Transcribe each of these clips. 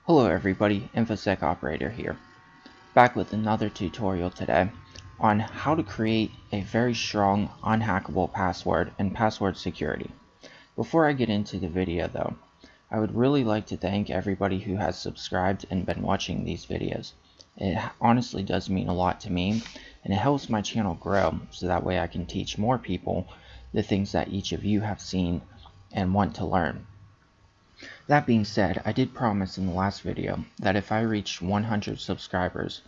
Hello everybody, InfoSec operator here, back with another tutorial today on how to create a very strong unhackable password and password security. Before I get into the video though, I would really like to thank everybody who has subscribed and been watching these videos. It honestly does mean a lot to me, and it helps my channel grow so that way I can teach more people the things that each of you have seen and want to learn. That being said, I did promise in the last video that if I reached 100 subscribers,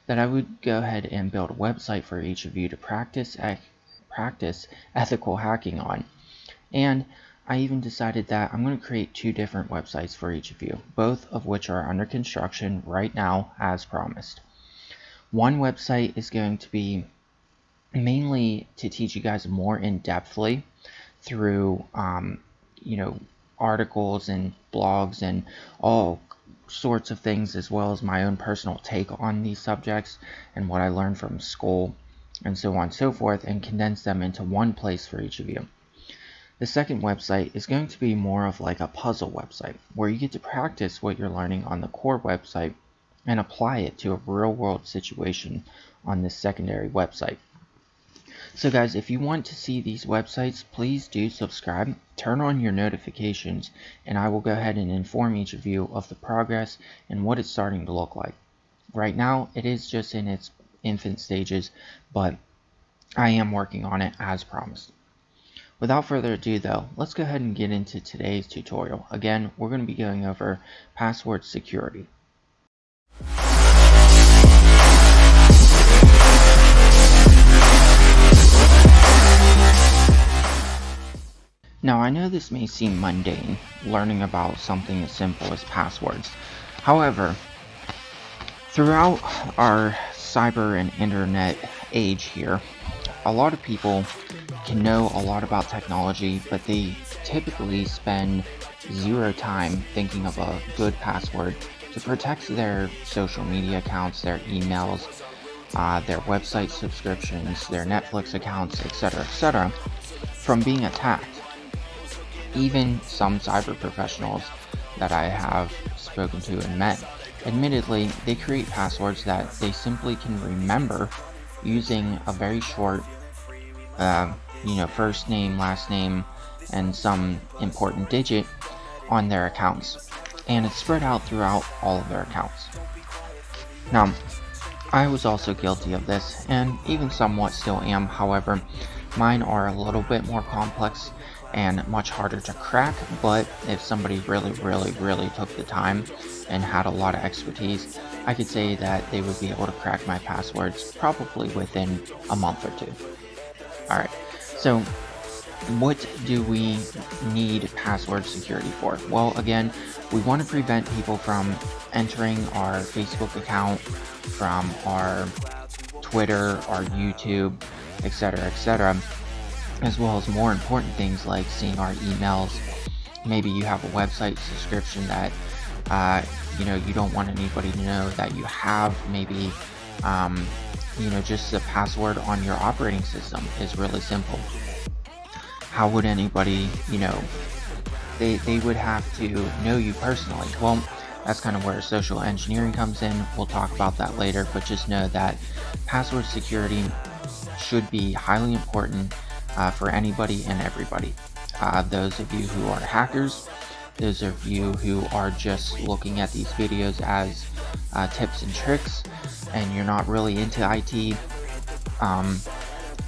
that I would go ahead and build a website for each of you to practice ethical hacking on. And I even decided that I'm going to create 2 different websites for each of you, both of which are under construction right now as promised. One website is going to be mainly to teach you guys more in-depthly through articles and blogs and all sorts of things, as well as my own personal take on these subjects and what I learned from school and so on and so forth, and condense them into one place for each of you. The second website is going to be more of like a puzzle website where you get to practice what you're learning on the core website and apply it to a real world situation on this secondary website. So guys, if you want to see these websites, please do subscribe, turn on your notifications, and I will go ahead and inform each of you of the progress and what it's starting to look like. Right now, it is just in its infant stages, but I am working on it as promised. Without further ado though, let's go ahead and get into today's tutorial. Again, we're going to be going over password security. Now I know this may seem mundane, learning about something as simple as passwords. However, throughout our cyber and internet age here, a lot of people can know a lot about technology, but they typically spend zero time thinking of a good password to protect their social media accounts, their emails, their website subscriptions, their Netflix accounts, etc., from being attacked. Even some cyber professionals that I have spoken to and met, admittedly, they create passwords that they simply can remember using a very short, first name, last name, and some important digit on their accounts. And it's spread out throughout all of their accounts. Now, I was also guilty of this, and even somewhat still am. However, mine are a little bit more complex and much harder to crack, but if somebody really took the time and had a lot of expertise, I could say that they would be able to crack my passwords probably within a month or two. Alright, so what do we need password security for? Well, again, we want to prevent people from entering our Facebook account, from our Twitter, our YouTube, etc., as well as more important things like seeing our emails. Maybe you have a website subscription that you don't want anybody to know that you have. Maybe just the password on your operating system is really simple. How would anybody, they would have to know you personally? Well, that's kind of where social engineering comes in. We'll talk about that later, but just know that password security should be highly important for anybody and everybody. Those of you who are hackers, those of you who are just looking at these videos as tips and tricks, and you're not really into IT,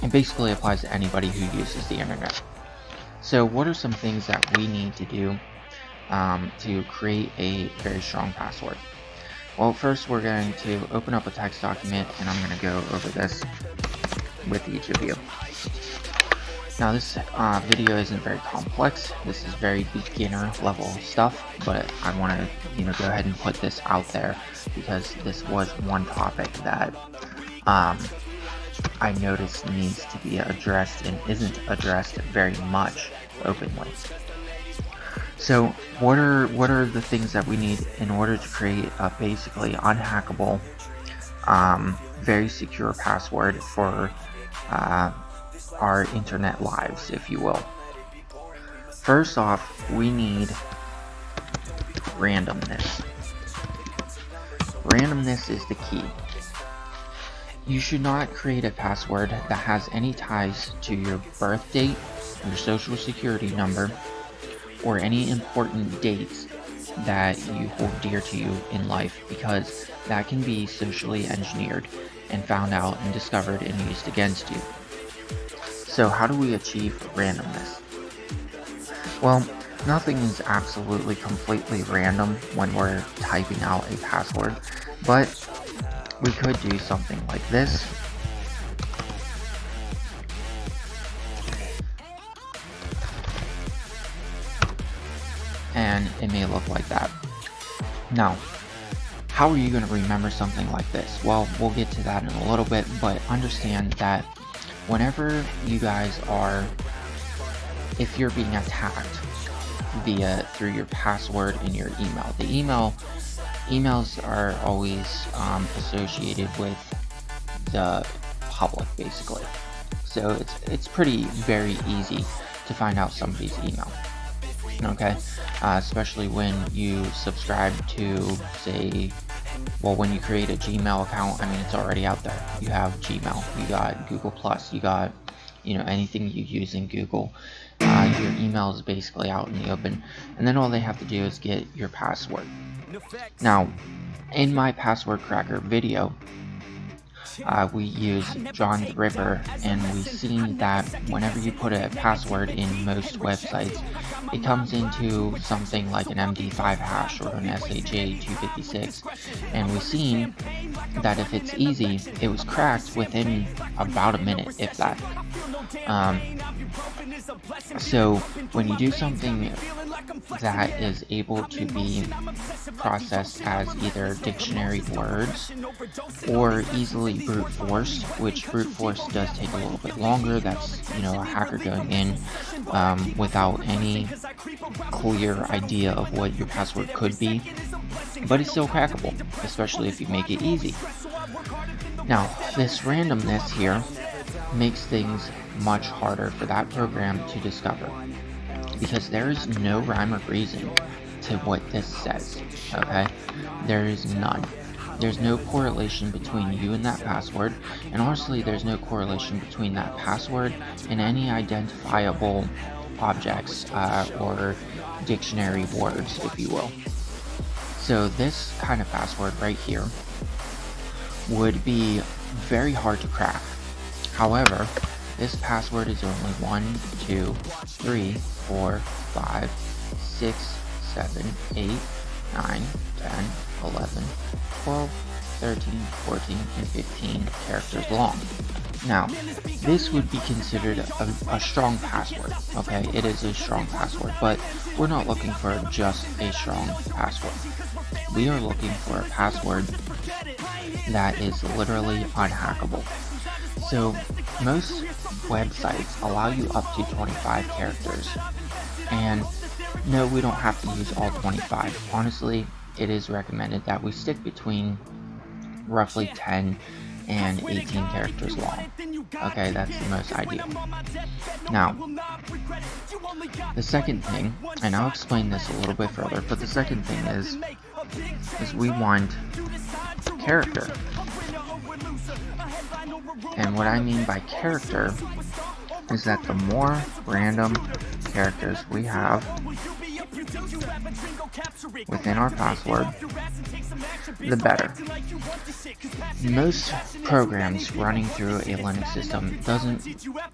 it basically applies to anybody who uses the internet. So what are some things that we need to do to create a very strong password? Well, first we're going to open up a text document, and I'm going to go over this with each of you. Now this video isn't very complex. This is very beginner level stuff, but I want to go ahead and put this out there because this was one topic that I noticed needs to be addressed and isn't addressed very much openly. So what are the things that we need in order to create a basically unhackable, very secure password for our internet lives, if you will? First off, we need randomness. randomness is the key. You should not create a password that has any ties to your birth date, your social security number, or any important dates that you hold dear to you in life, because that can be socially engineered and found out and discovered and used against you. So how do we achieve randomness? Well, nothing is absolutely completely random when we're typing out a password, but we could do something like this. And it may look like that. Now, how are you going to remember something like this? Well, we'll get to that in a little bit, but understand that whenever you guys are, if you're being attacked through your password in your email, emails are always associated with the public, basically. So it's very easy to find out somebody's email. Okay, especially when you subscribe to, say, well, when you create a Gmail account, I mean, it's already out there. You have Gmail, you got Google Plus, you got, anything you use in Google. Your email is basically out in the open, and then all they have to do is get your password. Now, in my password cracker video, we use John the Ripper, and we've seen that whenever you put a password in most websites, it comes into something like an MD5 hash or an SHA-256, and we've seen that if it's easy, it was cracked within about a minute, if that. So when you do something that is able to be processed as either dictionary words or easily brute force, which brute force does take a little bit longer, that's a hacker going in without any clear idea of what your password could be, but it's still crackable, especially if you make it easy. Now, this randomness here makes things much harder for that program to discover, because there is no rhyme or reason to what this says. Okay, there is none. There's no correlation between you and that password, and honestly, there's no correlation between that password and any identifiable objects or dictionary words, if you will. So this kind of password right here would be very hard to crack. However, this password is only 1, 2, 3, 4, 5, 6, 7, 8, 9, 10, 11, 12, 13, 14, and 15 characters long. Now, this would be considered a strong password, okay? It is a strong password, but we're not looking for just a strong password. We are looking for a password that is literally unhackable. So, most websites allow you up to 25 characters, and no, we don't have to use all 25. Honestly, it is recommended that we stick between roughly 10 and 18 characters long. Okay, that's the most ideal. Now, the second thing, and I'll explain this a little bit further, but the second thing is we want character. And what I mean by character is that the more random characters we have within our password, the better. Most programs running through a Linux system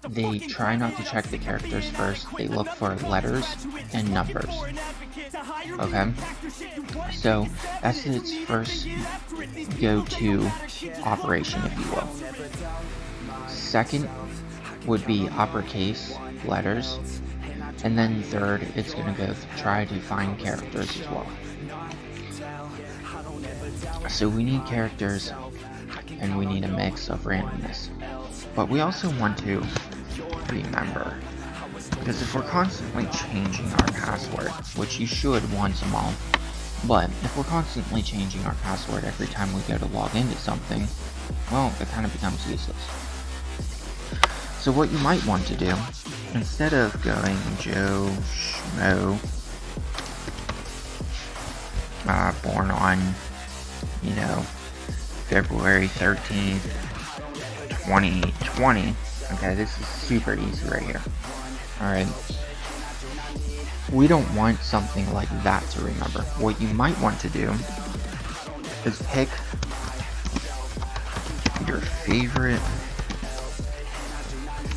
they try not to check the characters first. They look for letters and numbers. Okay? So that's its first go-to operation, if you will. Second would be uppercase letters, and then third, it's going to go try to find characters as well. So we need characters, and we need a mix of randomness. But we also want to remember, because if we're constantly changing our password, which you should once a month, but if we're constantly changing our password every time we go to log into something, well, it kind of becomes useless. So what you might want to do, instead of going Joe Schmo, born on you know, February 13th, 2020. Okay, this is super easy right here. Alright. We don't want something like that to remember. What you might want to do is pick your favorite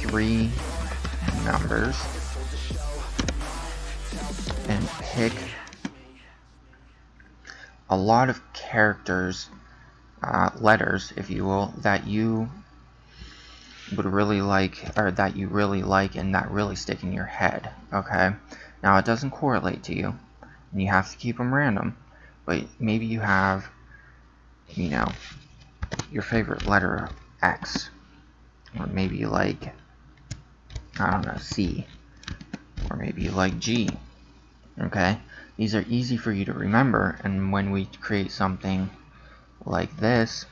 3 numbers and pick a lot of characters, letters, if you will, that you would really like, or that you really like and that really stick in your head. Okay, now it doesn't correlate to you and you have to keep them random, but maybe you have, you know, your favorite letter X, or maybe you like, I don't know, C, or maybe you like G. Okay, these are easy for you to remember, and when we create something like this,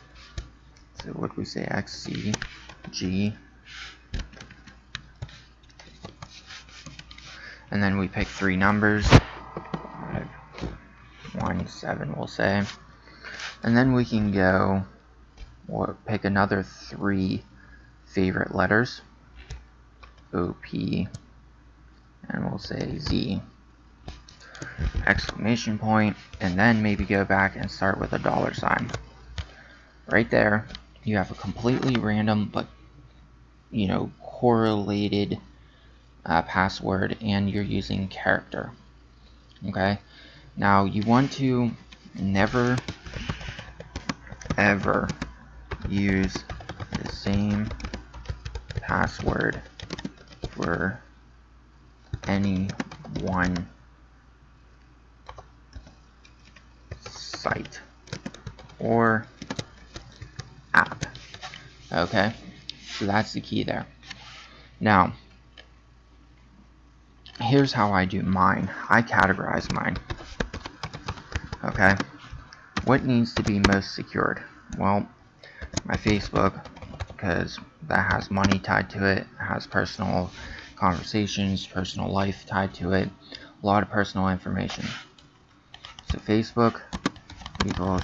so what do we say, X, C, G, and then we pick 3 numbers, 5, 1, 7 we'll say, and then we can go, we'll pick another 3 favorite letters, O, P, and we'll say Z, exclamation point, and then maybe go back and start with a $sign. Right there, you have a completely random but, you know, correlated password, and you're using character. Okay, now you want to never ever use the same password for any one site or app. Okay, so that's the key there. Now, here's how I do mine. I categorize mine. Okay, what needs to be most secured? Well, my Facebook, because that has money tied to it, has personal conversations, personal life tied to it, a lot of personal information. So Facebook equals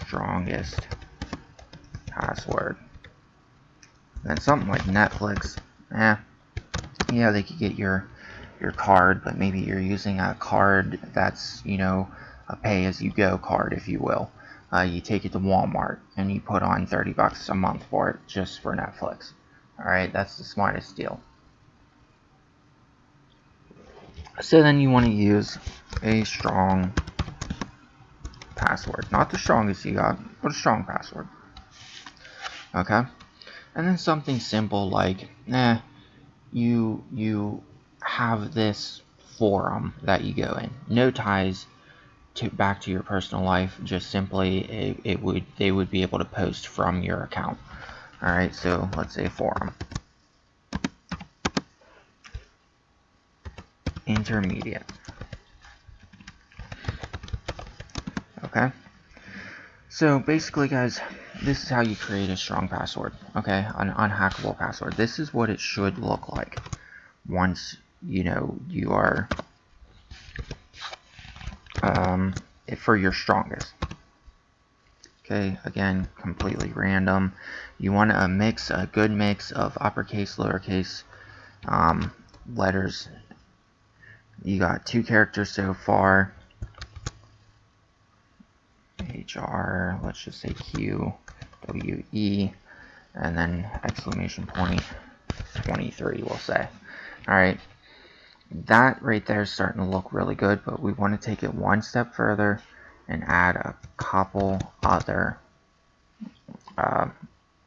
strongest password. Then something like Netflix, yeah, they could get your card, but maybe you're using a card that's, you know, a pay-as-you-go card, if you will. You take it to Walmart and you put on $30 a month for it just for Netflix. Alright, that's the smartest deal. So then you want to use a strong password. Not the strongest you got, but a strong password. Okay? And then something simple like, you have this forum that you go in. No ties back to your personal life, just simply they would be able to post from your account. Alright, so let's say forum. Intermediate. Okay? So basically, guys, this is how you create a strong password. Okay? An unhackable password. This is what it should look like once, you know, you are for your strongest. Okay, again, completely random. You want a good mix of uppercase, lowercase letters. You got 2 characters so far. HR, let's just say Q, W, E, and then exclamation point 23, we'll say. Alright, that right there is starting to look really good, but we want to take it one step further and add a couple other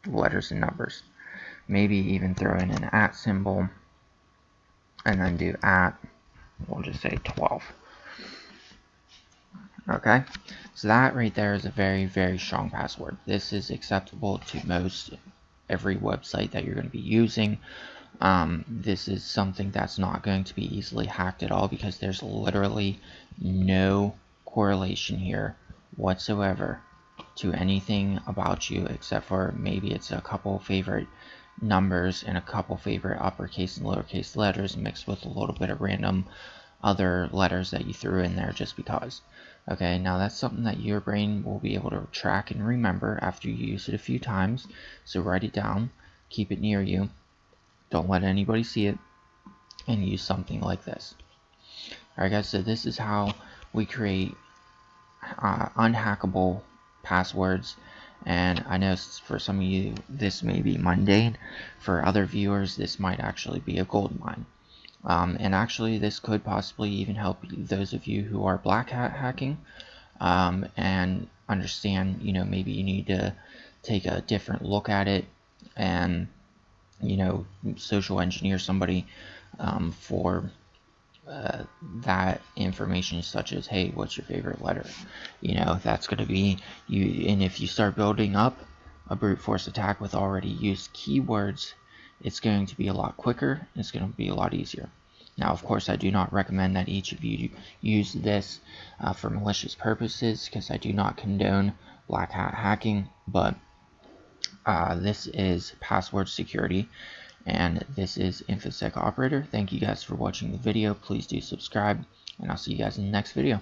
letters and numbers. Maybe even throw in an @ symbol and then do @ we'll just say 12. Okay, so that right there is a very, very strong password. This is acceptable to most every website that you're going to be using. This is something that's not going to be easily hacked at all, because there's literally no correlation here whatsoever to anything about you, except for maybe it's a couple favorite numbers and a couple favorite uppercase and lowercase letters mixed with a little bit of random other letters that you threw in there just because. Okay, now that's something that your brain will be able to track and remember after you use it a few times. So write it down, keep it near you, don't let anybody see it, and use something like this. Alright guys, so this is how we create unhackable passwords. And I know for some of you this may be mundane. For other viewers, this might actually be a gold mine. And actually, this could possibly even help those of you who are black hat hacking and understand, you know, maybe you need to take a different look at it and, you know, social engineer somebody for that information, such as, hey, what's your favorite letter? You know, that's going to be you. And if you start building up a brute force attack with already used keywords, it's going to be a lot quicker. It's going to be a lot easier. Now, of course, I do not recommend that each of you use this for malicious purposes, because I do not condone black hat hacking, but this is password security, and this is InfoSec Operator. Thank you guys for watching the video. Please do subscribe, and I'll see you guys in the next video.